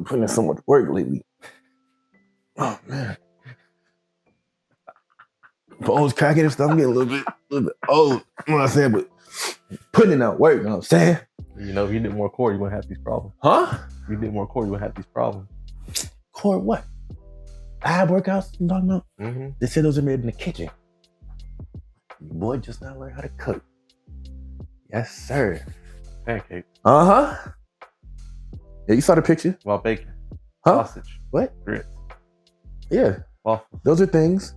putting in so much work lately. Oh man. Phone's cracking and stuff. I'm getting a little bit old. You know what I'm saying? But putting in that work, you know what I'm saying? You know, if you did more core, you wouldn't have these problems. Huh? If you did more core, you wouldn't have these problems. Core what? Ab workouts you talking about? Mm-hmm. They said those are made in the kitchen. Boy, just now learn how to cook. Yes, sir. Pancakes. Uh-huh. Yeah, you saw the picture? Well, bacon. Huh? Sausage. What? Grits. Yeah. Waffles. Those are things.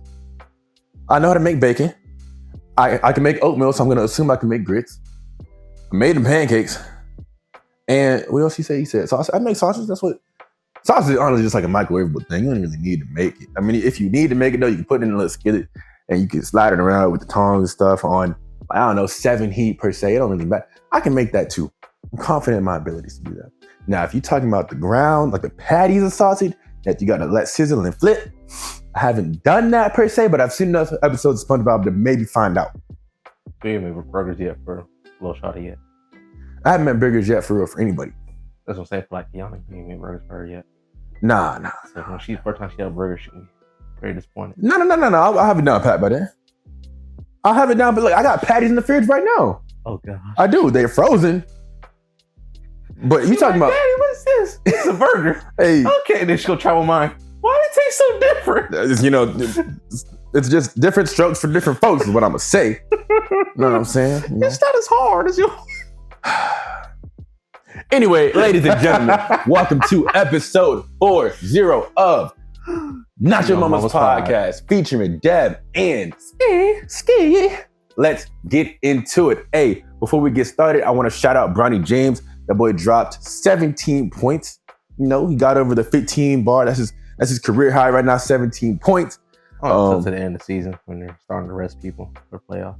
I know how to make bacon. I can make oatmeal, so I'm gonna assume I can make grits. I made them pancakes. And what else he said? He said sausage. I make sausage. That's what sausage is honestly just like a microwavable thing. You don't really need to make it. I mean, if you need to make it though, you can put it in a little skillet and you can slide it around with the tongs and stuff on, I don't know, 7 heat per se. It don't really matter. I can make that too. I'm confident in my abilities to do that. Now, if you're talking about the ground, like the patties of sausage that you gotta let sizzle and flip, I haven't done that per se, but I've seen enough episodes of SpongeBob to maybe find out. We haven't made burgers yet for a little shot yet. I haven't made burgers yet for real for anybody. That's what I'm saying for like Kiana. We ain't made burgers for her yet. Nah. So when first time she had a burger, she was very disappointed. No. I'll have it down pat by then. I'll have it down, but look, I got patties in the fridge right now. Oh god. I do. They're frozen. But you talking about? Daddy, what's this? It's a burger. Hey. Okay, then she'll try with mine. Why did it taste so different? You know, it's just different strokes for different folks is what I'm gonna say. You know what I'm saying? You know? It's not as hard as you. Anyway, ladies and gentlemen, welcome to episode 40 of Not Your Mama's Podcast, featuring Deb and Skee. Let's get into it. Hey, before we get started, I want to shout out Bronny James. That boy dropped 17 points. You know, he got over the 15 bar. That's his career high right now, 17 points. Until to the end of the season when they're starting to rest people for playoffs.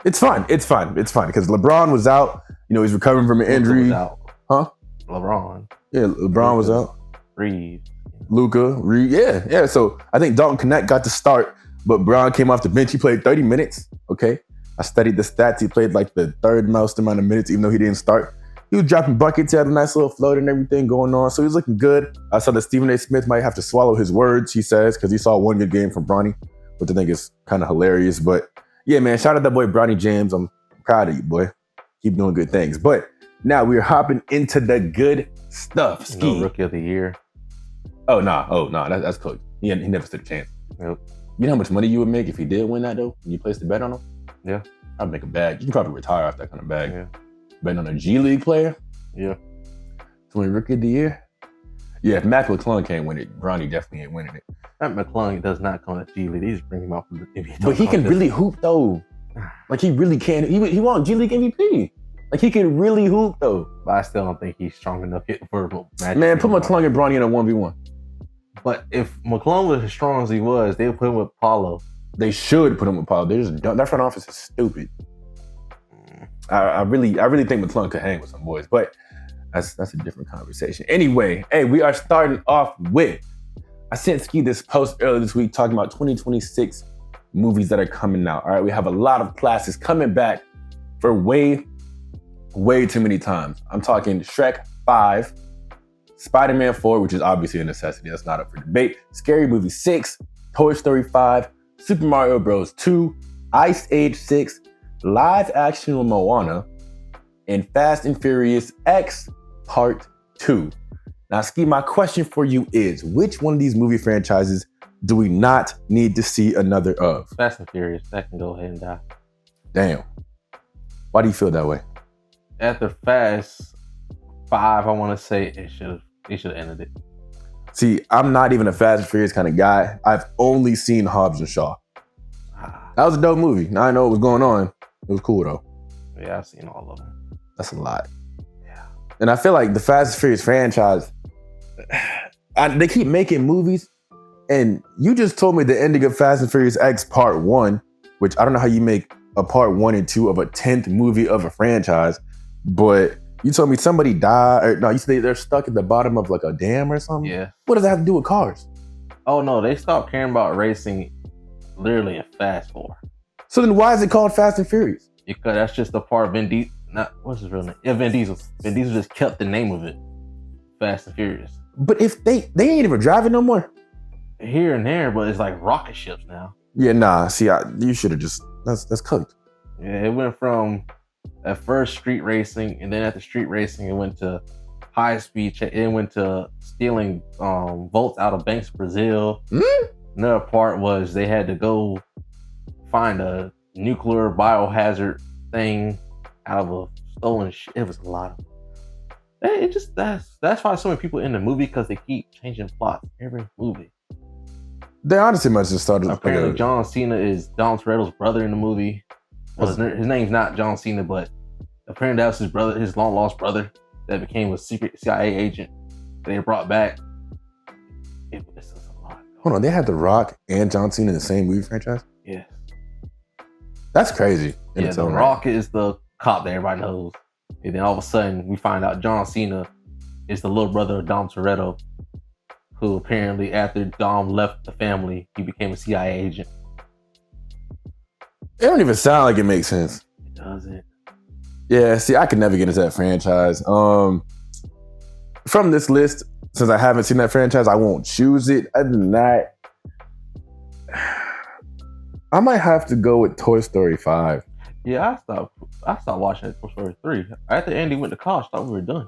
It's fine because LeBron was out. You know, he's recovering from an injury. Was out. Huh? LeBron. Yeah, LeBron was out. Reed. Luka. Reed. Yeah. So I think Dalton Connect got to start, but Brown came off the bench. He played 30 minutes. Okay. I studied the stats. He played like the third most amount of minutes, even though he didn't start. He was dropping buckets. He had a nice little float and everything going on. So he was looking good. I saw that Stephen A. Smith might have to swallow his words, he says, because he saw one good game from Bronny, which I think is kind of hilarious. But yeah, man, shout out that boy Bronny James. I'm proud of you, boy. Keep doing good things. But now we're hopping into the good stuff. Skee. No rookie of the year. Oh, no. That's cool. He never stood a chance. Yep. You know how much money you would make if he did win that, though? When you placed a bet on him? Yeah. I'd make a bag. You can probably retire off that kind of bag. Yeah. Betting on a G League player? Yeah. To win Rookie of the Year? Yeah, if Mac McClung can't win it, Bronny definitely ain't winning it. Matt McClung does not come at G League. They just bring him out from the NBA. But he can really hoop, though. Like, he really can. He won G League MVP. Like, he can really hoop, though. But I still don't think he's strong enough for Magic. Man, put McClung and Bronny in a 1v1. But if McClung was as strong as he was, they would put him with Paulo. They should put him with Paulo. They just don't. That front office is stupid. I really think McClung could hang with some boys, but that's a different conversation. Anyway, hey, we are starting off with, I sent Skee this post earlier this week talking about 2026 movies that are coming out. All right, we have a lot of classics coming back for way too many times. I'm talking Shrek 5, Spider-Man 4, which is obviously a necessity. That's not up for debate. Scary Movie 6, Toy Story 5, Super Mario Bros. 2, Ice Age 6, live action with Moana, and Fast and Furious X Part 2. Now, Skee, my question for you is, which one of these movie franchises do we not need to see another of? Fast and Furious, that can go ahead and die. Damn. Why do you feel that way? After Fast 5, I want to say it should have ended it. See, I'm not even a Fast and Furious kind of guy. I've only seen Hobbs and Shaw. That was a dope movie. Now I know what was going on. It was cool though. Yeah, I've seen all of them. That's a lot. Yeah. And I feel like the Fast and Furious franchise, they keep making movies, and you just told me the ending of Fast and Furious X Part 1, which I don't know how you make a Part 1 and 2 of a 10th movie of a franchise, but you told me somebody died, or no, you said they're stuck at the bottom of like a dam or something? Yeah. What does that have to do with cars? Oh no, they stopped caring about racing literally in Fast 4. So then why is it called Fast and Furious? Because that's just a part of what's his real name? Yeah, Vin Diesel. Vin Diesel just kept the name of it, Fast and Furious. But if they ain't even driving no more. Here and there, but it's like rocket ships now. Yeah, nah. See, you should have just that's cooked. Yeah, it went from at first street racing, and then after street racing, it went to high speed. It went to stealing votes out of banks in Brazil. Another part was they had to go find a nuclear biohazard thing out of a stolen shit. It was a lot of. It just that's why so many people in the movie, because they keep changing plots every movie. They honestly must have started. Apparently, John Cena is Dom Toretto's brother in the movie. Well, his name's not John Cena, but apparently that was his brother, his long lost brother, that became a secret CIA agent. They brought back. It's a lot. Hold on, they had The Rock and John Cena in the same movie franchise? Yes. That's crazy. Yeah, The Rock is the cop that everybody knows. And then all of a sudden, we find out John Cena is the little brother of Dom Toretto, who apparently, after Dom left the family, he became a CIA agent. It don't even sound like it makes sense. It doesn't. Yeah, see, I could never get into that franchise. From this list, since I haven't seen that franchise, I won't choose it. Other than that, I might have to go with Toy Story 5. Yeah, I stopped watching Toy Story 3. After Andy went to college, I thought we were done.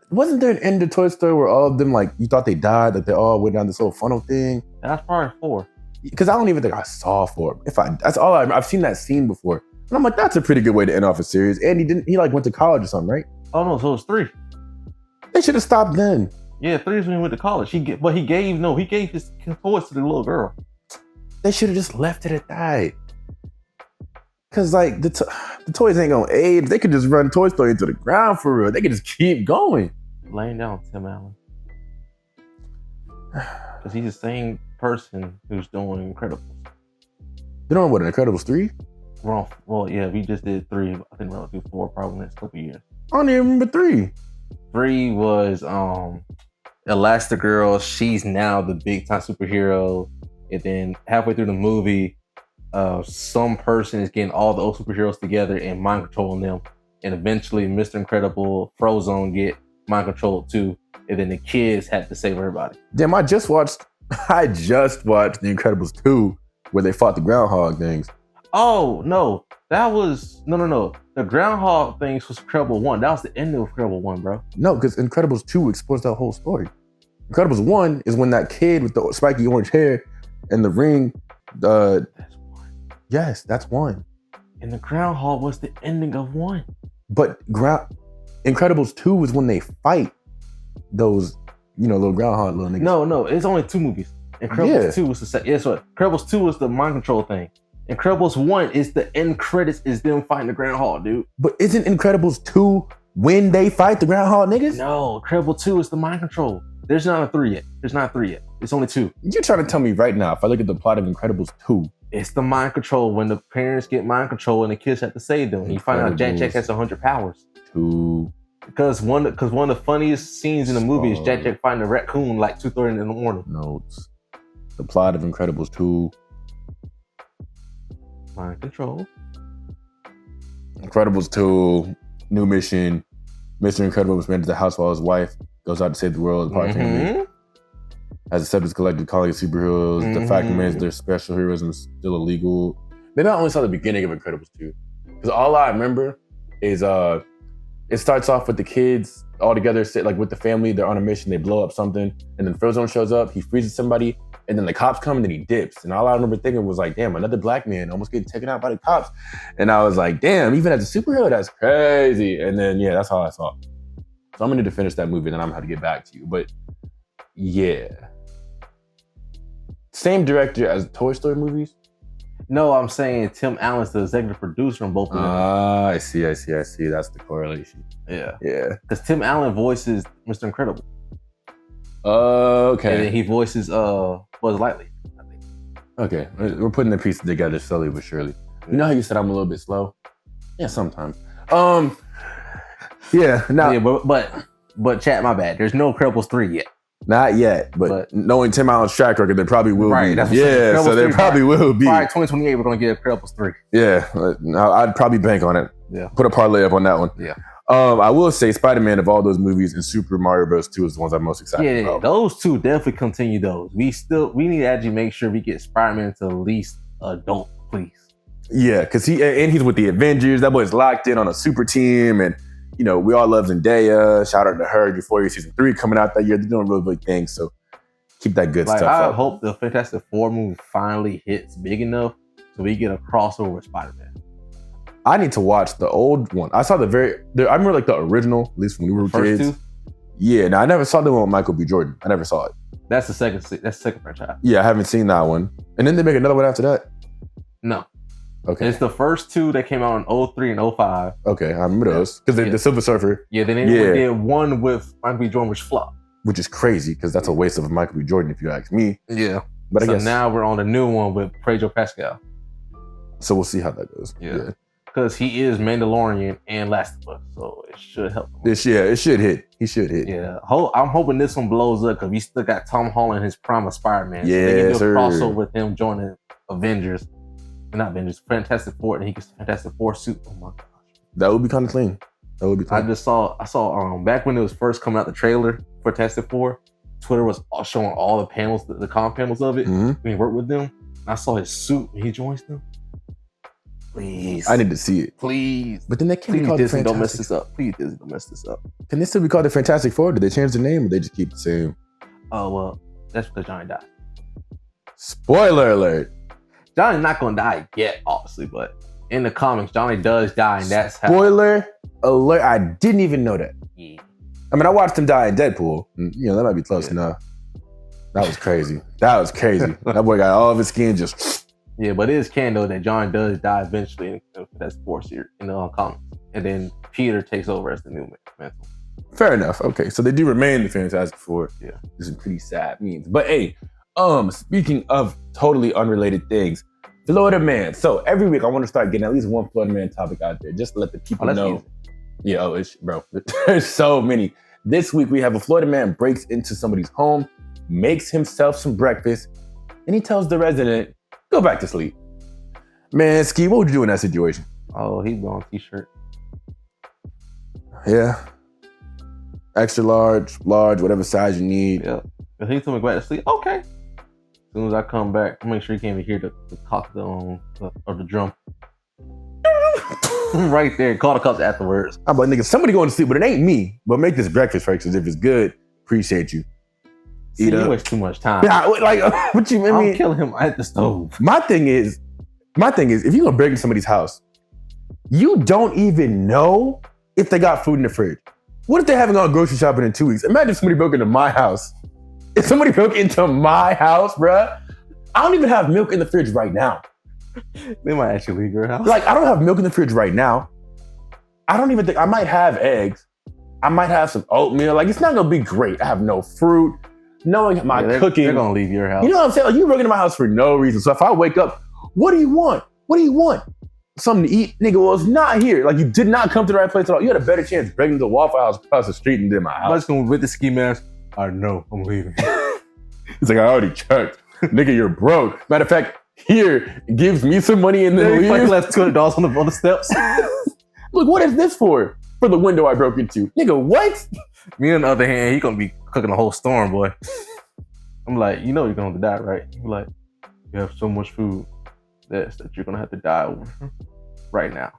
Wasn't there an end to Toy Story where all of them, like, you thought they died, like they all went down this whole funnel thing? That's probably 4. Because I don't even think I saw 4. That's all I've seen that scene before. And I'm like, that's a pretty good way to end off a series. And he like went to college or something, right? Oh no, so it's 3. They should have stopped then. Yeah, 3 is when he went to college. He gave his toys to the little girl. They should have just left it at that. Cause like the toys ain't gonna age. They could just run Toy Story into the ground for real. They could just keep going. Laying down Tim Allen. Cause he's the same person who's doing Incredibles. You know what, Incredibles 3? Well, yeah, we just did 3. I think we'll do 4 probably in the next couple of years. I don't even remember 3. 3 was Elastigirl. She's now the big time superhero. And then halfway through the movie, some person is getting all the old superheroes together and mind controlling them. And eventually Mr. Incredible, Frozone get mind controlled too. And then the kids had to save everybody. Damn, I just watched The Incredibles 2 where they fought the groundhog things. Oh, no. That was... No. The groundhog things was Incredible 1. That was the end of Incredible 1, bro. No, because Incredibles 2 explores that whole story. Incredibles 1 is when that kid with the spiky orange hair and the ring... That's 1. Yes, that's 1. And the groundhog was the ending of 1. But Incredibles 2 was when they fight those, little groundhog little niggas. No, it's only 2 movies. Incredibles 2 was the second. Yeah, so Incredibles 2 was the mind control thing. Incredibles 1 is the end credits is them fighting the groundhog, dude. But isn't Incredibles 2 when they fight the groundhog niggas? No, Incredible 2 is the mind control. There's not a 3 yet. It's only 2. You're trying to tell me right now, if I look at the plot of Incredibles 2, it's the mind control when the parents get mind control and the kids have to save them. And you find out Jack has 100 powers. 2. Because one of the funniest scenes in the movie is Jack finding a raccoon like 2:30 in the morning. Notes. The plot of Incredibles 2. Mind control. Incredibles 2. New mission. Mr. Incredible was rented to the house while his wife goes out to save the world. Family. Has accepted his collective calling of superheroes. The fact remains their special heroism is still illegal. Maybe I only saw the beginning of Incredibles 2. Because all I remember is it starts off with the kids all together, like with the family, they're on a mission, they blow up something, and then Frozone shows up, he freezes somebody, and then the cops come and then he dips. And all I remember thinking was like, damn, another black man almost getting taken out by the cops. And I was like, damn, even as a superhero, that's crazy. And then, yeah, that's all I saw. So I'm gonna need to finish that movie and then I'm gonna have to get back to you. But yeah. Same director as Toy Story movies? No, I'm saying Tim Allen's the executive producer on both of them. I see. That's the correlation. Yeah. Because Tim Allen voices Mr. Incredible. Okay. And then he voices Buzz Lightyear, I think. Okay. We're putting the pieces together slowly but surely. You know how you said I'm a little bit slow? Yeah, sometimes. Yeah. Now, yeah, but chat, my bad. There's no Incredibles 3 yet. Not yet, but knowing Tim Allen's track record, there probably will be. Yeah, so there probably will be. By 2028, we're going to get Incredibles 3. Yeah, I'd probably bank on it. Yeah. Put a parlay up on that one. Yeah. I will say Spider-Man of all those movies and Super Mario Bros. 2 is the ones I'm most excited about. Those two definitely continue those. We need to actually make sure we get Spider-Man to at least adult, please. Yeah, because he's with the Avengers. That boy's locked in on a super team, and we all love Zendaya. Shout out to her. Euphoria season 3 coming out that year. They're doing really big things, so keep that good stuff I up. hope the Fantastic Four movie finally hits big enough so we get a crossover with Spider-Man. I need to watch the old one. I saw I remember like the original, at least when we were First kids. two? Yeah, no, I never saw the one with Michael B. Jordan. I never saw it. That's the second franchise. Yeah, I haven't seen that one. And then they make another one after that? No. Okay. It's the first two that came out in 03 and 05. Okay, I remember those. Because the Silver Surfer. Yeah, then they did one with Michael B. Jordan, which flopped. Which is crazy, because that's a waste of Michael B. Jordan, if you ask me. Yeah. But I guess now we're on the new one with Pedro Pascal. So we'll see how that goes. Yeah. Because he is Mandalorian and Last of Us, so it should help him. It should hit. He should hit. Yeah. I'm hoping this one blows up because we still got Tom Holland, his prime of Spider-Man. Yeah, so they can do a crossover with him joining Avengers. Not Avengers, Fantastic Four, and he gets the Fantastic Four suit. Oh my gosh. That would be kind of clean. That would be clean. I saw back when it was first coming out, the trailer for Fantastic Four, Twitter was showing all the panels, the comm panels of it, when he worked with them. I saw his suit when he joins them. Please. I need to see it. Please. But then they can't be called Disney, the don't mess Fantastic. this up. Please, Disney, don't mess this up. Can they still be called the Fantastic Four? Did they change the name or they just keep the same? Oh, well, that's because Johnny died. Spoiler alert. Johnny's not going to die yet, obviously, but in the comics, Johnny does die, and that's how. Spoiler alert. I didn't even know that. Yeah. I mean, I watched him die in Deadpool. That might be close enough. That was crazy. That boy got all of his skin just... Yeah, but it is canon though that John does die eventually in the Fantastic Four series in the comics, and then Peter takes over as the new mantle. Fair enough. Okay, so they do remain the Fantastic Four. Yeah, this is pretty sad means. But hey, speaking of totally unrelated things, Florida man. So every week I want to start getting at least one Florida man topic out there, just to let the people know. Easy. Yeah, bro, there's so many. This week we have a Florida man breaks into somebody's home, makes himself some breakfast, and he tells the resident, go back to sleep. Man, Skee, what would you do in that situation? Oh, he'd go on t-shirt. Yeah. Extra large, whatever size you need. Yeah. If he told me go back to sleep, okay. As soon as I come back, I'll make sure you can't even hear the cock of the drum. Right there. Call the cops afterwards. I'm like, nigga, somebody going to sleep, but it ain't me. But make this breakfast first, because if it's good, appreciate you. See, you waste too much time. Yeah, like, what you mean? I'm killing him at the stove. My thing is, if you're gonna break into somebody's house, you don't even know if they got food in the fridge. What if they haven't gone grocery shopping in 2 weeks? Imagine if somebody broke into my house. If somebody broke into my house, bruh, I don't even have milk in the fridge right now. They might actually leave your house. Like, I don't have milk in the fridge right now. I don't even think, I might have eggs. I might have some oatmeal. Like, it's not gonna be great. I have no fruit. Knowing my cooking. They're gonna leave your house. You know what I'm saying? Like, you broke into my house for no reason. So if I wake up, what do you want? What do you want? Something to eat? Nigga, well, it's not here. Like, you did not come to the right place at all. You had a better chance breaking into the Waffle House across the street than did my house. I'm just going with the ski mask. I know, I'm leaving. He's like, I already checked. Nigga, you're broke. Matter of fact, here, gives me some money and then leaves. Like left $200 on the steps. Look, what is this for? For the window I broke into. Nigga, what? Me on the other hand, he gonna be cooking a whole storm, boy. I'm like, you know you're gonna have to die, right? I'm like, you have so much food that you're gonna have to die over right now.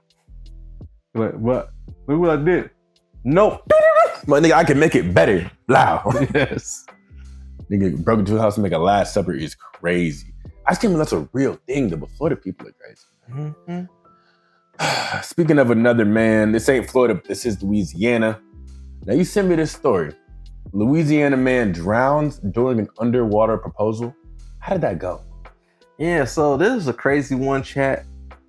Like, what? Look what I did. Nope. My nigga, I can make it better. Loud. Yes. Nigga broke into a house and make a Last Supper is crazy. I just can't believe that's a real thing though, but Florida people are crazy. Mm-hmm. Speaking of another man, this ain't Florida, this is Louisiana. Now you sent me this story. Louisiana man drowns during an underwater proposal. How did that go? Yeah, so this is a crazy one, chat.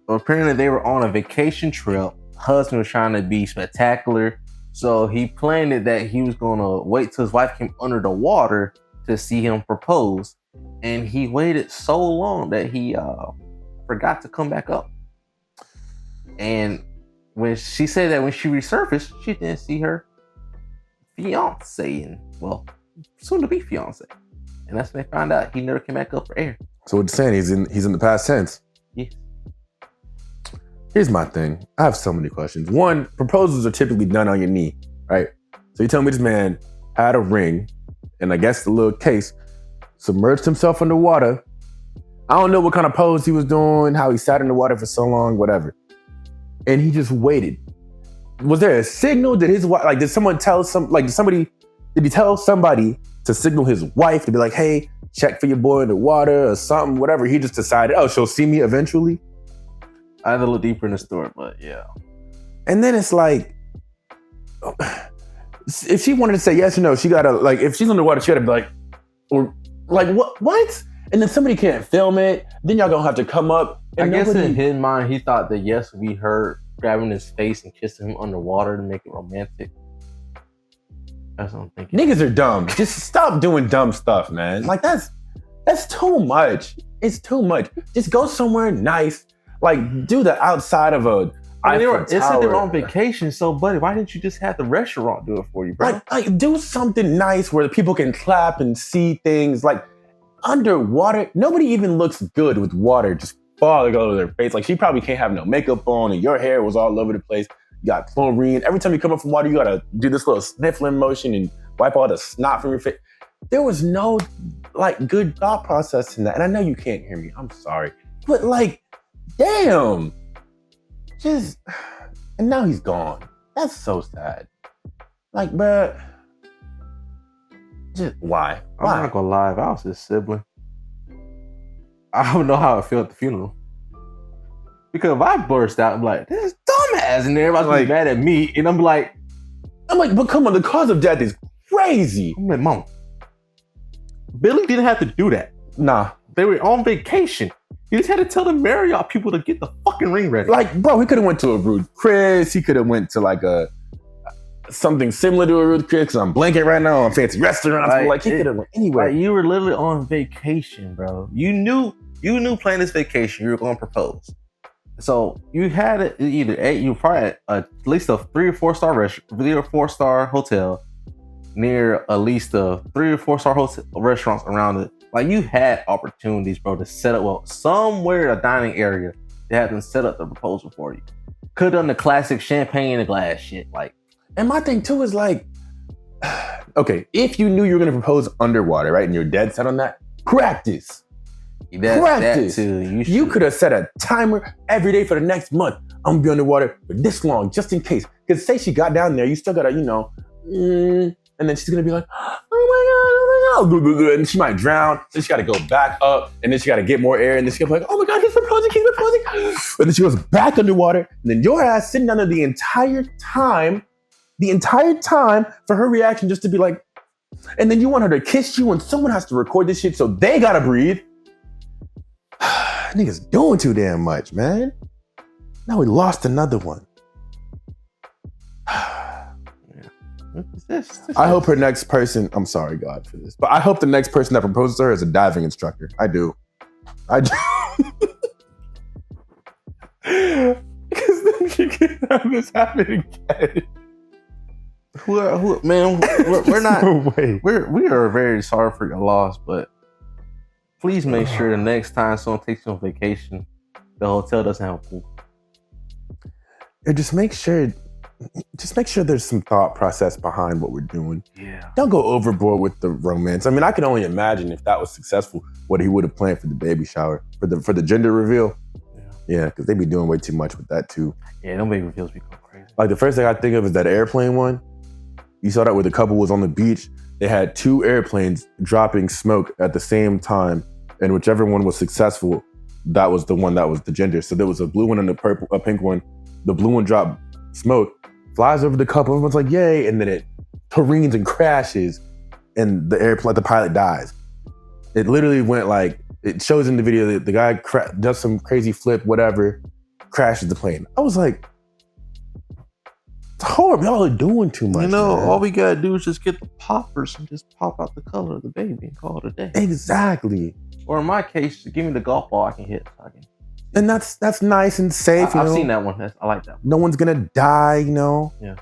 Apparently they were on a vacation trip. Husband was trying to be spectacular. So he planned it that he was gonna wait till his wife came under the water to see him propose. And he waited so long that he forgot to come back up. And when she said that when she resurfaced, she didn't see her fiance and, well, soon to be fiance. And that's when they found out he never came back up for air. So what you're saying, he's in the past tense. Yes. Here's my thing. I have so many questions. One, proposals are typically done on your knee, right? So you tell me this man had a ring, and I guess the little case, submerged himself underwater. I don't know what kind of pose he was doing, how he sat in the water for so long, whatever. And he just waited. Was there a signal? Did his wife, did someone tell did he tell somebody to signal his wife to be like, hey, check for your boy in the water or something, whatever? He just decided, oh, she'll see me eventually. I had to look deeper in the story, but yeah. And then it's like, if she wanted to say yes or no, she gotta, if she's underwater, she gotta be like, or like, what? And then somebody can't film it. Then y'all gonna have to come up. And I guess in his mind, he thought that yes would be her grabbing his face and kissing him underwater to make it romantic. That's what I'm thinking. Niggas are dumb. Just stop doing dumb stuff, man. Like that's too much. It's too much. Just go somewhere nice. Like do the outside of a. It said they were on vacation, so buddy, why didn't you just have the restaurant do it for you, bro? Like do something nice where the people can clap and see things. Like underwater, nobody even looks good with water just falling over their face. Like she probably can't have no makeup on, and your hair was all over the place. You got chlorine. Every time you come up from water, you gotta do this little sniffling motion and wipe all the snot from your face. There was no good thought process in that. And I know you can't hear me. I'm sorry, but damn. And now he's gone. That's so sad. Bruh. Just why? I'm not gonna lie, if I was his sibling, I don't know how I feel at the funeral. Because if I burst out, I'm like, this is dumbass, and everybody's mad at me, and I'm like, but come on, the cause of death is crazy. I'm like, Mom, Billy didn't have to do that. Nah. They were on vacation. You just had to tell the Marriott people to get the fucking ring ready. Bro, he could have went to a Ruth Chris. He could have went to something similar to a Ruth Chris, because I'm blanking right now on fancy restaurants. He could have went anywhere. You were literally on vacation, bro. You knew planning this vacation, you were going to propose. So you had it you probably had at least a 3 or 4 star restaurant, 3 or 4 star hotel near at least a 3 or 4 star hotel restaurants around it. You had opportunities, bro, to set up somewhere, a dining area. They had them set up the proposal for you. Could have done the classic champagne in a glass shit. And my thing too is okay, if you knew you were gonna propose underwater, right, and you're dead set on that, practice. Practice. That too. You could have set a timer every day for the next month. I'm gonna be underwater for this long, just in case. Because say she got down there, you still gotta, and then she's gonna be like, oh my God, and she might drown. Then she gotta go back up, and then she gotta get more air, and then she's gonna be like, oh my God, he's proposing. And then she goes back underwater, and then your ass sitting down there the entire time for her reaction just to be like, and then you want her to kiss you, and someone has to record this shit, so they gotta breathe. Niggas doing too damn much, man. Now we lost another one. I hope her next person, I'm sorry, God, for this, but I hope the next person that proposes to her is a diving instructor. I do. Because then she can have this happen again. We're not. No way. We are very sorry for your loss, but please make sure the next time someone takes you on vacation, the hotel doesn't have a pool. Or just make sure there's some thought process behind what we're doing. Yeah. Don't go overboard with the romance. I mean, I can only imagine if that was successful, what he would have planned for the baby shower, for the gender reveal. Yeah, because they be doing way too much with that too. Yeah, them baby reveals be going crazy. The first thing I think of is that airplane one. You saw that where the couple was on the beach. They had 2 airplanes dropping smoke at the same time, and whichever one was successful, that was the one that was the gender. So there was a blue one and a pink one. The blue one dropped smoke, flies over the couple. Everyone's like, yay. And then it careens and crashes, and the pilot dies. It literally went it shows in the video that the guy does some crazy flip, whatever, crashes the plane. I was like, it's horrible. Y'all are doing too much. All we gotta do is just get the poppers and just pop out the color of the baby and call it a day. Exactly. Or in my case, give me the golf ball I can hit. And that's nice and safe. I've seen that one. I like that one. No one's gonna die, Yeah.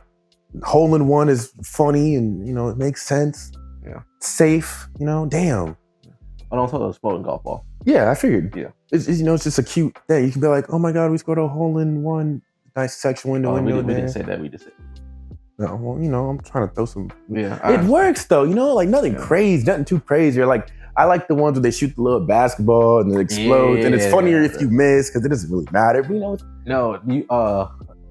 Hole in one is funny and, it makes sense. Yeah. Safe, damn. I don't talk about exploding golf ball. Yeah, I figured. Yeah. It's it's just a cute thing. You can be like, oh my God, we scored a hole in one. Nice section window. We didn't say that. We just said. No, well, I'm trying to throw some. Yeah. It works though, like nothing crazy, nothing too crazy. Or like, I like the ones where they shoot the little basketball and it explodes, and it's funnier if you miss because it doesn't really matter. But, No,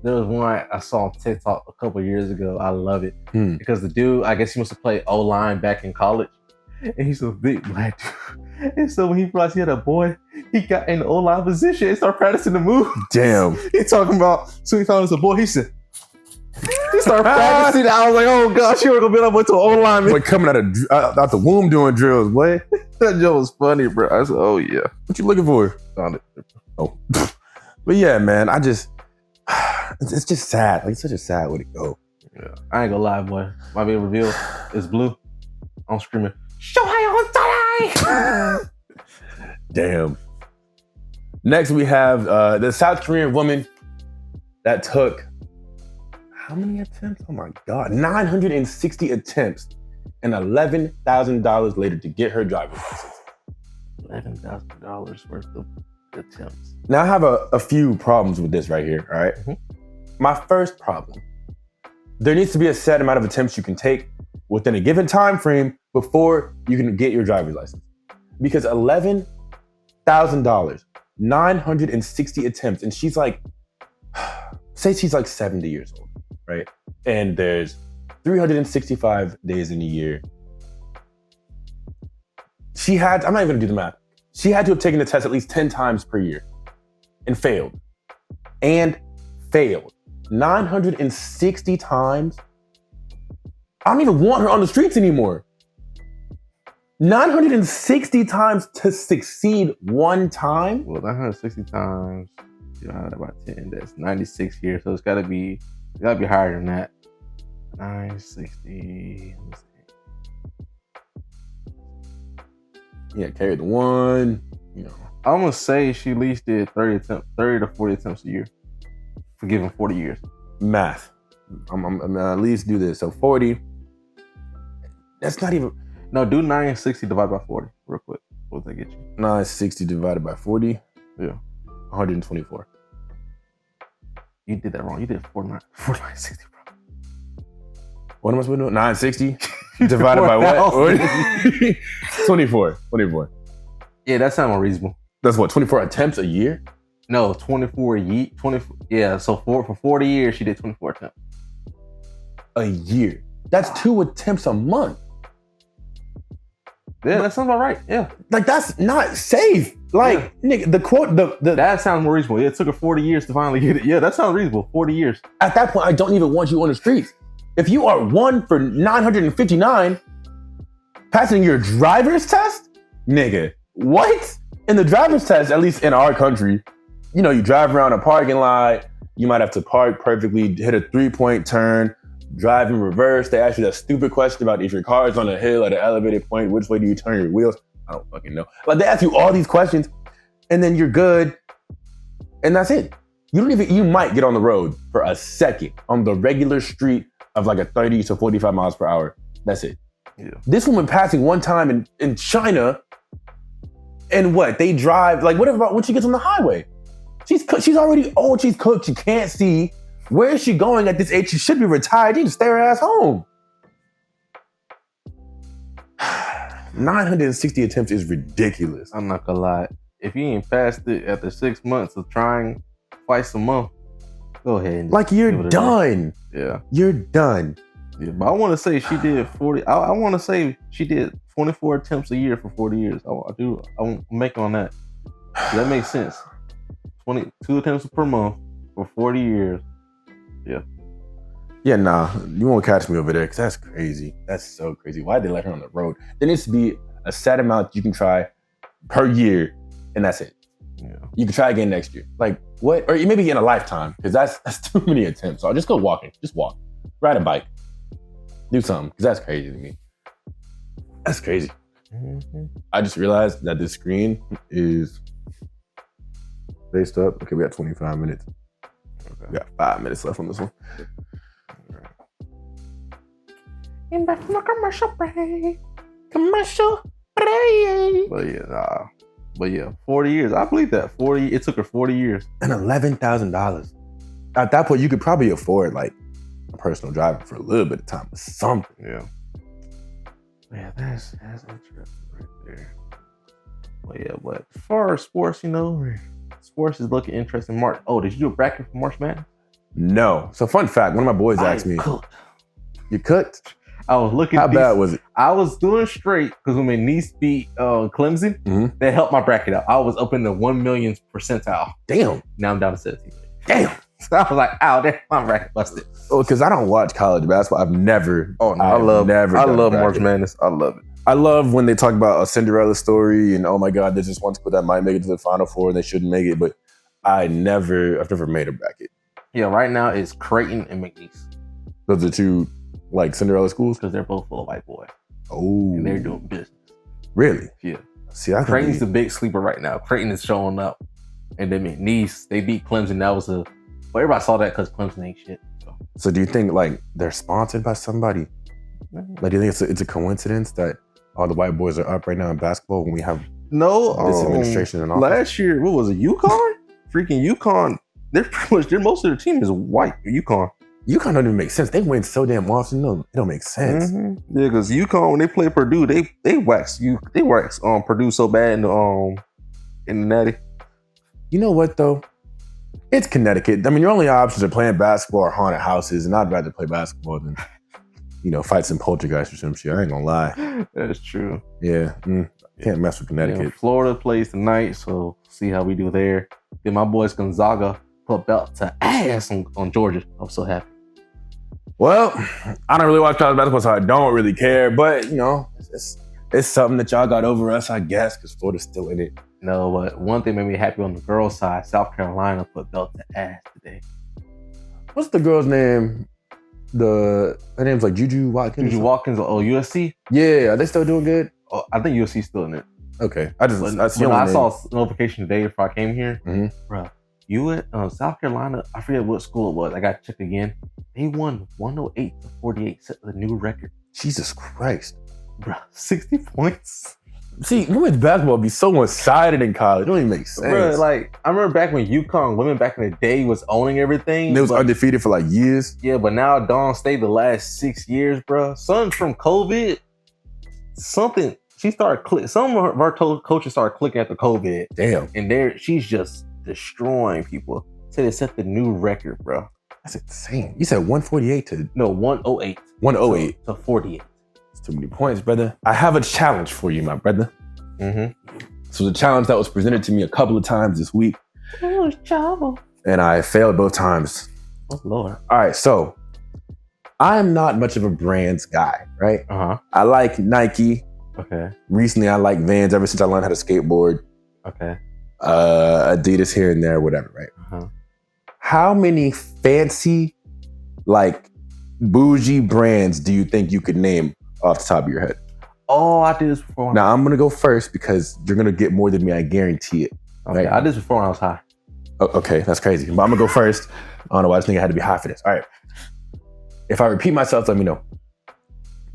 there was one I saw on TikTok a couple years ago. I love it because the dude, I guess he must have played O-line back in college, and he's a big black dude. And so when he realized he had a boy, he got in the O-line position and started practicing the move. Damn. He talking about, so he found as a boy, he said, he started practicing. I was like, oh gosh, you're gonna be able to O-line. Like coming out the womb doing drills. What? That joke was funny, bro. I said, oh yeah. What you looking for? Found it. Oh. But yeah, man, it's just sad. Like, it's such a sad way to go. Yeah. I ain't gonna lie, boy. My being revealed is blue. I'm screaming, Shohei Ohtani! Damn. Next, we have the South Korean woman that took how many attempts? Oh my God, 960 attempts and $11,000 later to get her driver's license. $11,000 worth of attempts. Now, I have a few problems with this right here, all right? Mm-hmm. My first problem, there needs to be a set amount of attempts you can take within a given time frame before you can get your driver's license. Because $11,000, 960 attempts, and she's like, say she's like 70 years old, right? And there's 365 days in a year. I'm not even gonna do the math. She had to have taken the test at least 10 times per year and failed. 960 times? I don't even want her on the streets anymore. 960 times to succeed one time? Well, 960 times, about 10, that's 96 years. So it's gotta be higher than that. 960. Yeah, carry the one, I'm gonna say she at least did 30 to 40 attempts a year for giving 40 years. Math. I'm gonna at least do this. So 40. That's not even. No, do 960 divided by 40 real quick. What does that get you? 960 divided by 40. Yeah. 124. You did that wrong. You did 4960, bro. What am I supposed to do? 960 divided by what? 24. Yeah, that sounds unreasonable. That's what, 24 attempts a year? No, 24 yeah, so for 40 years, she did 24 attempts. A year. That's 2 attempts a month. Yeah, that sounds about right. Yeah. Like, that's not safe. Like, nigga, the quote, the that sounds more reasonable. Yeah, it took her 40 years to finally get it. Yeah, that sounds reasonable. 40 years. At that point, I don't even want you on the streets. If you are 1 for 959, passing your driver's test? Nigga, what? In the driver's test, at least in our country, you drive around a parking lot, you might have to park perfectly, hit a 3-point turn, drive in reverse. They ask you that stupid question about if your car is on a hill at an elevated point, which way do you turn your wheels? I don't fucking know. Like, they ask you all these questions, and then you're good, and that's it. You might get on the road for a second on the regular street of like a 30 to 45 miles per hour. That's it. Yeah. This woman passing one time in China, and what? They drive, like, what about when she gets on the highway? She's already old, she's cooked, she can't see. Where is she going at this age? She should be retired. She need to stay her ass home. 960 attempts is ridiculous. I'm not gonna lie. If you ain't passed it after 6 months of trying twice a month, go ahead. And like, you're done. Yeah. You're done. Yeah, but I want to say she did 40. I want to say she did 24 attempts a year for 40 years. I'm making on that. That makes sense. 22 attempts per month for 40 years. Yeah. Yeah, nah. You won't catch me over there because that's crazy. That's so crazy. Why'd they let her on the road? There needs to be a set amount you can try per year, and that's it. Yeah. You can try again next year. Like, what? Or maybe in a lifetime, because that's too many attempts. So I'll just go walking. Just walk. Ride a bike. Do something, because that's crazy to me. That's crazy. Mm-hmm. I just realized that this screen is based up. Okay, we got 25 minutes. Okay. We got 5 minutes left on this one. In back from a commercial break. Commercial But yeah, nah. But yeah, 40 years. I believe that. 40. It took her 40 years. And $11,000. At that point, you could probably afford like a personal driver for a little bit of time or something. Yeah. Yeah, that's interesting right there. But yeah, but as far as sports, sports is looking interesting. March. Oh, did you do a bracket for March Madness? No. So fun fact, one of my boys asked me, you cooked? I was looking. How bad was it? I was doing straight because when my niece beat Clemson, that helped my bracket out. I was up in the 1,000,000th percentile. Damn. Now I'm down to 17. Damn. So I was like, "Ow, there, my bracket busted." Oh, because I don't watch college basketball. I've never. Oh no, I love March Madness. I love it. I love when they talk about a Cinderella story and oh my God, there's just one school that might make it to the Final Four and they shouldn't make it. But I've never made a bracket. Yeah, right now it's Creighton and McNeese. Those are two like Cinderella schools because they're both full of white boys. Oh, and they're doing business. Really? Yeah. See, Creighton's the big sleeper right now. Creighton is showing up, and then McNeese they beat Clemson. That was well, everybody saw that because Clemson ain't shit. So do you think like they're sponsored by somebody? Like, do you think it's a coincidence that all the white boys are up right now in basketball when we have this administration and all? Last year, what was it? UConn? Freaking UConn. They're pretty much. Most of their team is white. UConn. UConn don't even make sense. They win so damn often. No, it don't make sense. Mm-hmm. Yeah, because UConn when they play Purdue, they wax Purdue so bad in the Natty. You know what though? It's Connecticut. I mean, your only options are playing basketball or haunted houses, and I'd rather play basketball than fight some poltergeist or some shit. I ain't gonna lie. That's true. Yeah, can't mess with Connecticut. Yeah, Florida plays tonight, so see how we do there. Then my boys Gonzaga put belt to ass on Georgia. I'm so happy. Well, I don't really watch college basketball, so I don't really care. But it's something that y'all got over us, I guess, because Florida's still in it. No, but one thing made me happy on the girls' side. South Carolina put belt to ass today. What's the girl's name? Her name's like Juju Watkins. Juju Watkins. Oh, USC. Yeah, are they still doing good? Oh, I think USC's still in it. Okay, I saw a notification today before I came here, bro. South Carolina, I forget what school it was. I got to check again. They won 108-48, set the new record. Jesus Christ. Bro, 60 points. See, women's basketball be so one-sided in college. It don't even make sense. Bro, like, I remember back when UConn women back in the day was owning everything. And they was undefeated for like years. Yeah, but now Dawn stayed the last 6 years, bro. Something from COVID, she started clicking. Some of our coaches started clicking after COVID. Damn. And she's just destroying people. So they set the new record, bro. That's insane. You said 148 to... No, 108. 108. To 48. That's too many points, brother. I have a challenge for you, my brother. So the challenge that was presented to me a couple of times this week. Oh, challenge. And I failed both times. Oh, Lord. All right, so I'm not much of a brands guy, right? I like Nike. Okay. Recently, I like Vans ever since I learned how to skateboard. Okay. Adidas here and there, whatever, right? How many fancy, like, bougie brands do you think you could name off the top of your head? Oh, I did this before. Now, I'm going to go first because you're going to get more than me. I guarantee it. Okay, right? I did this before when I was high. Oh, okay, that's crazy. But I'm going to go first. I don't know why I just think I had to be high for this. All right. If I repeat myself, let me know.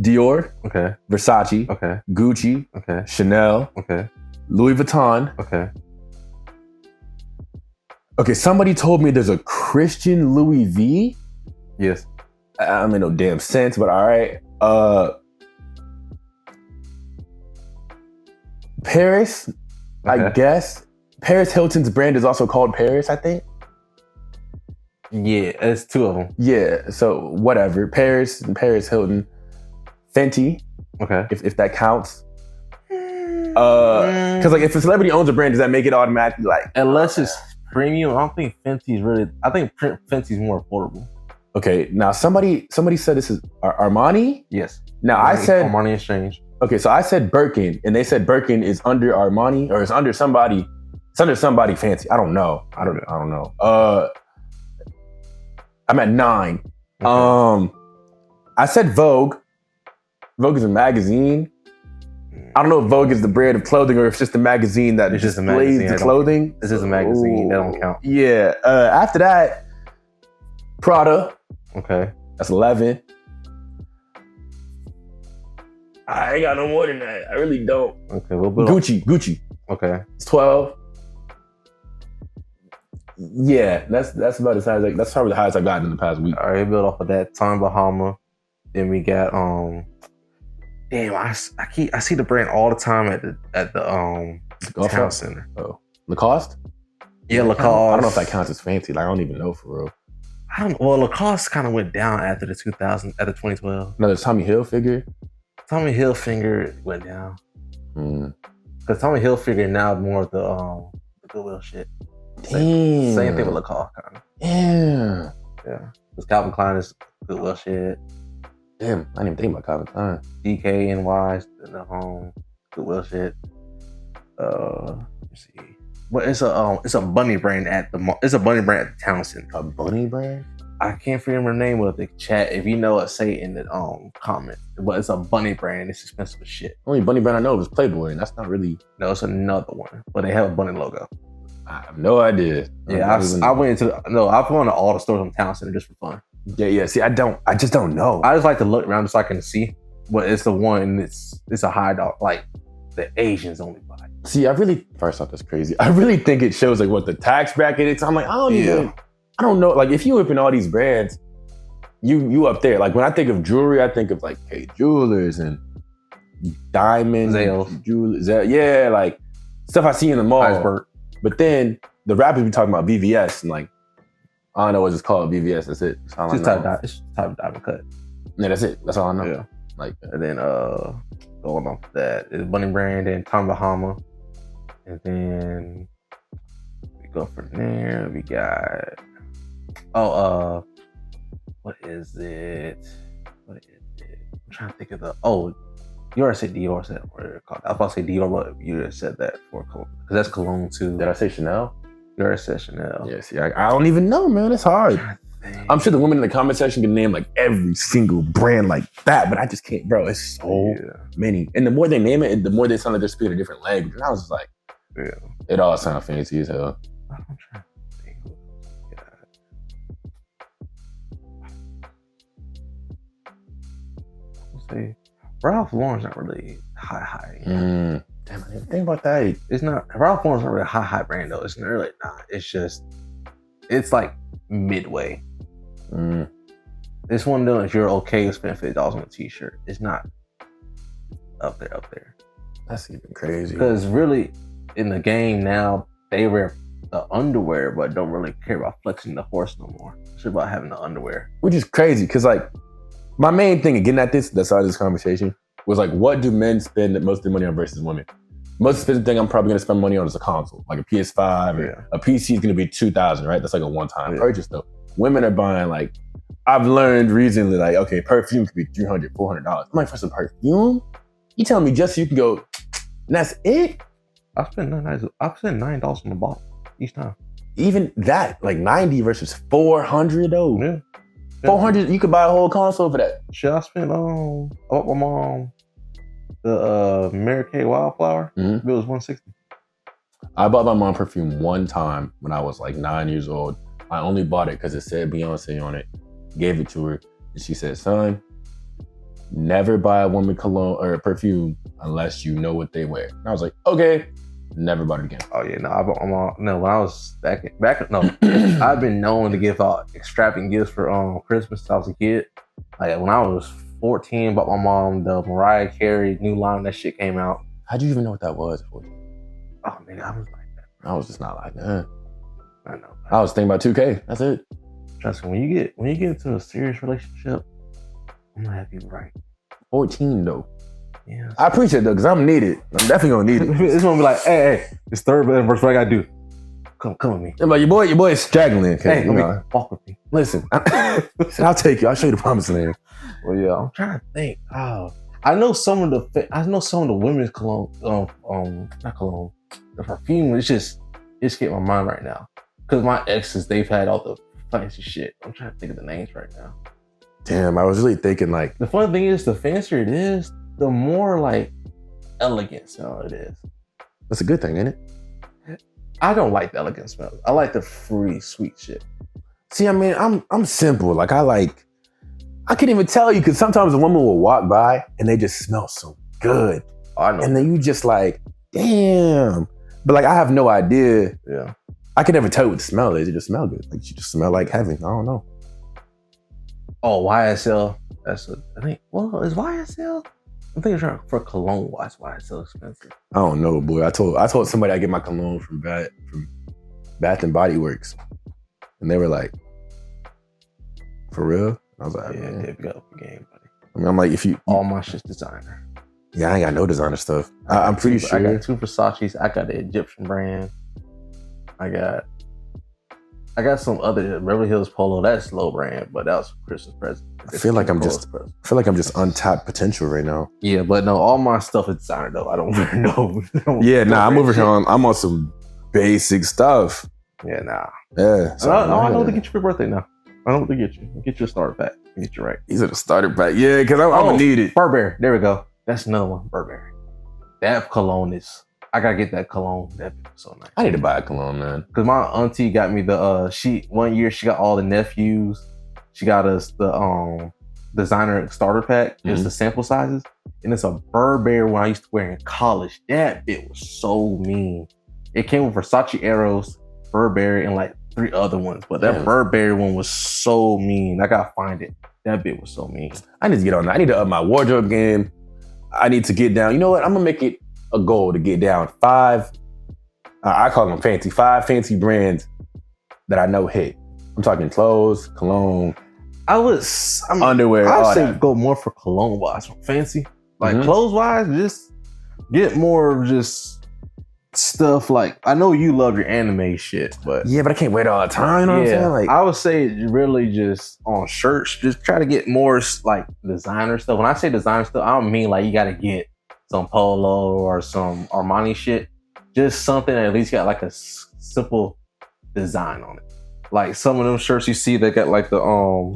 Dior. Okay. Versace. Okay. Gucci. Okay. Chanel. Okay. Louis Vuitton. Okay. Okay, somebody told me there's a Christian Louis V. Yes. I mean, no damn sense, but all right. Paris, okay. I guess. Paris Hilton's brand is also called Paris, I think. Yeah, it's two of them. Yeah, so whatever. Paris and Paris Hilton. Fenty. Okay. If that counts. Because like if a celebrity owns a brand, does that make it automatically like? Unless it's premium, I don't think Fenty's really. I think Fenty's more affordable. Okay, now somebody said this is Armani. Yes. Now Armani, I said Armani Exchange. Okay, so I said Birkin, and they said Birkin is under Armani or it's under somebody. It's under somebody fancy. I don't know. I don't know. I'm at 9. Okay. I said Vogue. Vogue is a magazine. I don't know if Vogue is the brand of clothing or if it's just a magazine that it's displays the clothing. This is a magazine. That don't count. Yeah. After that, Prada. Okay. That's 11. I ain't got no more than that. I really don't. Okay, we'll build Gucci. Okay. It's 12. Yeah, that's about as high as that's probably the highest I've gotten in the past week. All right, build off of that. Tommy Bahama. Then we got damn, I see the brand all the time at the town center. Oh, Lacoste. Yeah, Lacoste. I don't know if that counts as fancy. Like I don't even know for real. I don't. Well, Lacoste kind of went down after the 2012. No, there's Tommy Hilfiger. Tommy Hilfiger went down. Because Tommy Hilfiger now more of the Goodwill shit. Same thing with Lacoste kind of. Yeah. Because Calvin Klein is Goodwill shit. Damn, I didn't even think about Calvin Klein. DKNY, the Goodwill shit. Let me see. But it's a bunny brand at the town center. A bunny brand? I can't remember the name of the chat. If you know it, say it in the comment. But it's a bunny brand. It's expensive as shit. Only bunny brand I know is Playboy, and that's not really. No, it's another one, but they have a bunny logo. I have no idea. Yeah, I've gone to all the stores in town center just for fun. Yeah. See, I just don't know. I just like to look around so I can see. But it's the one. It's a high dog. Like the Asians only buy. See, first off, that's crazy. I really think it shows like what the tax bracket is. I'm like, I don't know. Like if you whipping all these brands, you up there. Like when I think of jewelry, I think of like K Jewelers and Diamond Jewelers. Yeah, like stuff I see in the mall. Iceberg. But then the rappers be talking about BVS and like I don't know what it's called. BVS. That's it. That's all it's type of diamond cut. Yeah, that's it. That's all I know. Yeah. Like and then going off that is Bunny brand and Tommy Bahama, and then we go from there. We got what is it? I'm trying to think of you already said Dior. Said what it's called. I was about to say Dior, but you already said that for because that's cologne too. Did I say Chanel? You already said Chanel. Yeah, see, I don't even know, man. It's hard. I'm sure the women in the comment section can name like every single brand like that, but I just can't, bro. It's so many. And the more they name it, the more they sound like they're speaking a different language. And I was just like, it all sounds fancy as hell. I'm trying to think. Let's see. Ralph Lauren's not really high. Damn, I didn't think about that. It's not. Ralph Lauren's not really a high brand though. It's not really not. It's like midway. It's one of them if you're okay with spending $50 on a t-shirt. It's not up there. That's even crazy. Because really, in the game now, they wear the underwear, but don't really care about flexing the horse no more. It's about having the underwear. Which is crazy, because like, my main thing of getting at this, that's all this conversation, was like, what do men spend most of their money on versus women? Most expensive thing I'm probably going to spend money on is a console, like a PS5. Or a PC is going to be $2,000, right? That's like a one-time purchase though. Women are buying like, I've learned recently, like, okay, perfume could be $300, $400. I'm like, for some perfume? You telling me just so you can go, and that's it? I spend $9 on the bottle each time. Even that, like 90 versus 400 though. Yeah. 400, you could buy a whole console for that. Shit, I spent I bought my mom the Mary Kay Wildflower. It was $160. I bought my mom perfume one time when I was like 9 years old. I only bought it because it said Beyonce on it. Gave it to her, and she said, "Son, never buy a woman cologne or a perfume unless you know what they wear." And I was like, "Okay." Never bought it again. Oh yeah, no, I bought my mom. No, when I was back. I've been known to give out extravagant gifts for Christmas since I was a kid. Like when I was 14, bought my mom the Mariah Carey new line. That shit came out. How'd you even know what that was? Oh man, I was like that. I was just not like that. I know. I was thinking about 2K. That's it. Trust me, when you get into a serious relationship, I'm gonna have you right. 14 though. Yeah. I appreciate it though, because I'm needed. I'm definitely gonna need it. It's gonna be like, hey, it's third verse. What I gotta do? Come with me. Yeah, but your boy is straggling. Hey, walk with me. Listen, I'll take you. I'll show you the promised land. Well, yeah, I'm trying to think. I know some of the women's cologne, not cologne, the perfume. It's getting my mind right now. Because my exes, they've had all the fancy shit. I'm trying to think of the names right now. Damn, I was really thinking like. The funny thing is, the fancier it is, the more like elegant smell it is. That's a good thing, ain't it? I don't like the elegant smell. I like the free, sweet shit. See, I mean, I'm simple. Like I can't even tell you, because sometimes a woman will walk by and they just smell so good. I know. And then you just like, damn. But like, I have no idea. Yeah. I can never tell what the smell is. It just smells good. Like, you just smell like heaven. I don't know. Oh, YSL. Is YSL? I think it's for cologne. Why is YSL expensive? I don't know, boy. I told somebody I get my cologne from Bath and Body Works. And they were like, for real? I was like, yeah, there we go. Game, buddy. I mean, I'm like, if you all my shit's designer. Yeah, I ain't got no designer stuff. I'm pretty sure. I got 2 Versace's. I got the Egyptian brand. I got some other Beverly Hills Polo. That's low brand, but that was a Christmas present. I feel like I'm just untapped potential right now. Yeah, but no, all my stuff is designer though. I don't wear no. Yeah, nah, I'm over here I'm on some basic stuff. Yeah, nah. Yeah. I know what to get you for your birthday now. I know what to get you. I'll get you a starter pack. Get you right. These are the starter pack. Yeah, because I'm gonna need it. Burberry. There we go. That's another one. Burberry. That cologne is. I gotta get that cologne. That was so nice. I need to buy a cologne, man. Cause my auntie got me the one year she got all the nephews. She got us the designer starter pack. It's the sample sizes. And it's a Burberry one I used to wear in college. That bit was so mean. It came with Versace Arrows, Burberry, and like 3 other ones. But that Burberry one was so mean. I gotta find it. That bit was so mean. I need to get on that. I need to up my wardrobe game. I need to get down. You know what? I'm gonna make it a goal to get down 5, I call them fancy, 5 fancy brands that I know hit. I'm talking clothes, cologne, underwear. I'd say go more for cologne wise, fancy. Like clothes wise, just get more of just stuff like, I know you love your anime shit, but yeah, but I can't wear it all the time. You know what I'm saying? Like, I would say really just on shirts, just try to get more like designer stuff. When I say designer stuff, I don't mean like you got to get some Polo or some Armani shit. Just something that at least got like a simple design on it. Like some of them shirts you see, they got like the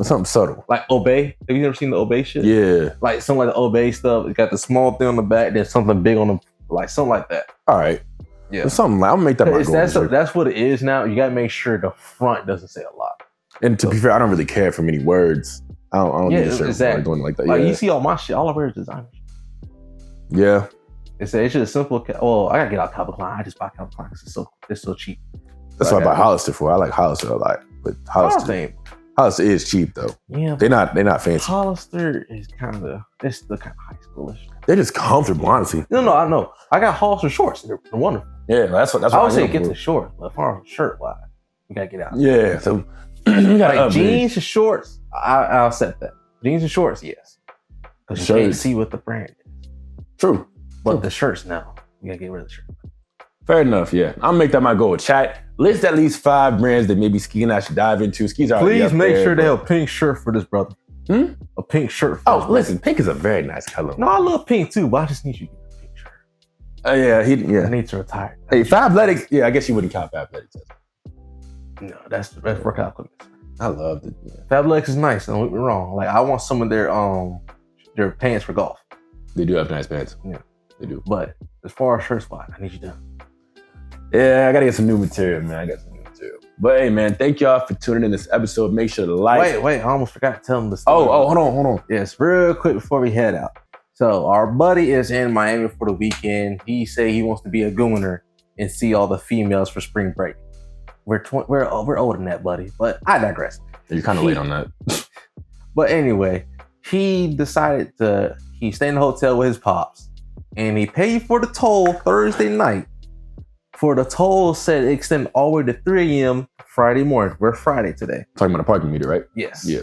something subtle, like Obey. Have you ever seen the Obey shit? Yeah, like some like the Obey stuff. It got the small thing on the back. There's something big on the like something like that. All right, yeah, there's something. I'll make that my goal. That's what it is now. You gotta make sure the front doesn't say a lot. And to be fair, I don't really care for many words. I don't need a shirt exactly. Doing like that. Like you see all my shit. All I wear is designer. Yeah, it's just a simple. Well, I gotta get out Calvin Klein. I just buy Calvin Klein because it's so cheap. That's what I buy Hollister for. I like Hollister a lot, but Hollister is cheap though. Yeah, they're not fancy. Hollister is it's the kind of high schoolish. They're just comfortable, honestly. No, I know. I got Hollister shorts. They're wonderful. Yeah, that's what I would say get the shorts, but far shirt wise, you gotta get out. Yeah, so you gotta like jeans and shorts. I'll set that. Jeans and shorts, yes, because you can't see what the brand is. True. But the shirts now, you gotta get rid of the shirt. Fair enough, yeah. I'll make that my goal. Chat, list at least 5 brands that maybe Skee and I should dive into. Skee's already Please make sure they have a pink shirt for this brother. A pink shirt for this listen, pink is a very nice color. No, I love pink too, but I just need you to get a pink shirt. Yeah. I need to retire. Hey, Fabletics, yeah, I guess you wouldn't count Fabletics. No, that's workout equipment. I love it. Yeah. Fabletics is nice, don't get me wrong. Like I want some of their pants for golf. They do have nice pants. Yeah. They do. But as far as shirt spot, I need you to. Yeah, I gotta get some new material, man. But hey, man, thank y'all for tuning in this episode. Make sure to like. Wait, I almost forgot to tell them the story. Oh, hold on. Yes, real quick before we head out. So our buddy is in Miami for the weekend. He say he wants to be a gooner and see all the females for spring break. We're older than that, buddy. But I digress. You're kind of late on that. But anyway, he decided he stayed in the hotel with his pops, and he paid for the toll Thursday night. For the toll said it extended all the way to 3 a.m. Friday morning. We're Friday today. Talking about a parking meter, right? Yes. Yeah.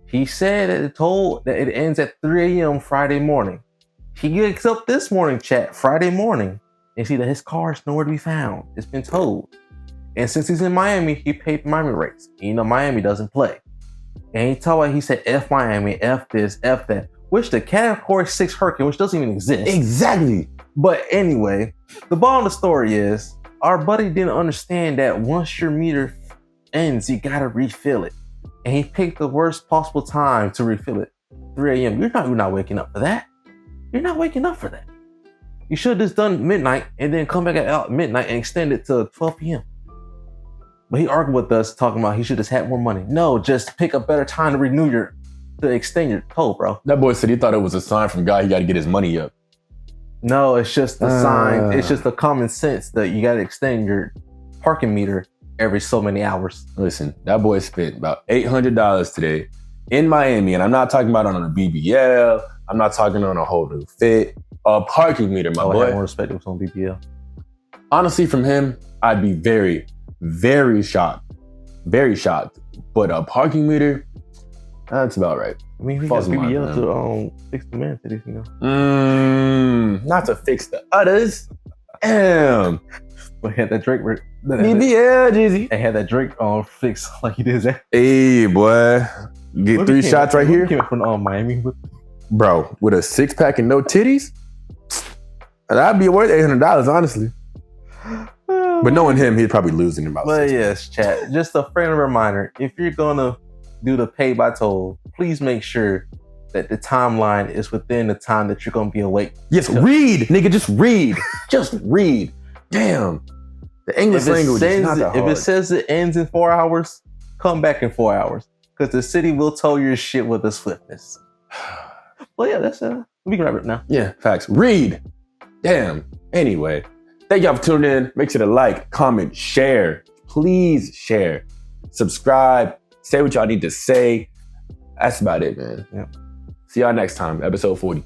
He said that the toll that it ends at 3 a.m. Friday morning. He gets up this morning, chat, Friday morning, and see that his car is nowhere to be found. It's been towed. And since he's in Miami, he paid Miami rates. You know, Miami doesn't play. And he said, F Miami, F this, F that, which the Category 6 hurricane, which doesn't even exist. Exactly. But anyway, the ball of the story is, our buddy didn't understand that once your meter ends, you gotta refill it. And he picked the worst possible time to refill it. 3 a.m. You're not waking up for that. You're not waking up for that. You should have just done midnight and then come back at midnight and extend it to 12 p.m. But he argued with us talking about he should just have more money. No, just pick a better time to extend your toll, bro. That boy said he thought it was a sign from God he got to get his money up. No, it's just the sign. It's just the common sense that you got to extend your parking meter every so many hours. Listen, that boy spent about $800 today in Miami, and I'm not talking about on a BBL. I'm not talking on a whole new fit. A parking meter, my I would boy. have more respect if it was on BBL. Honestly, from him, I'd be very, very shocked. Very shocked. But a parking meter, that's about right. I mean, he got Falls in line, BBL to fix the man titties, you know. Not to fix the others. Damn. But he had that Drake. BBL, Jizzy. They had that Drake fix like he did that. Hey, boy. Get 3 shots right here. Came from Miami with. Bro, with a 6-pack and no titties? That'd be worth $800, honestly. But knowing him, he'd probably lose in about But 6 yes, chat. Just a friendly reminder: if you're gonna do the pay by toll, please make sure that the timeline is within the time that you're gonna be awake. Yes, read, nigga. Just read. Just read. Damn. The English language is not that hard. If it says it ends in 4 hours, come back in 4 hours, because the city will toll your shit with a swiftness. Well, yeah, that's we can wrap it now. Yeah, facts. Read. Damn. Anyway, thank y'all for tuning in. Make sure to like, comment, share. Please share. Subscribe. Say what y'all need to say. That's about it, man. Yeah. See y'all next time, episode 40.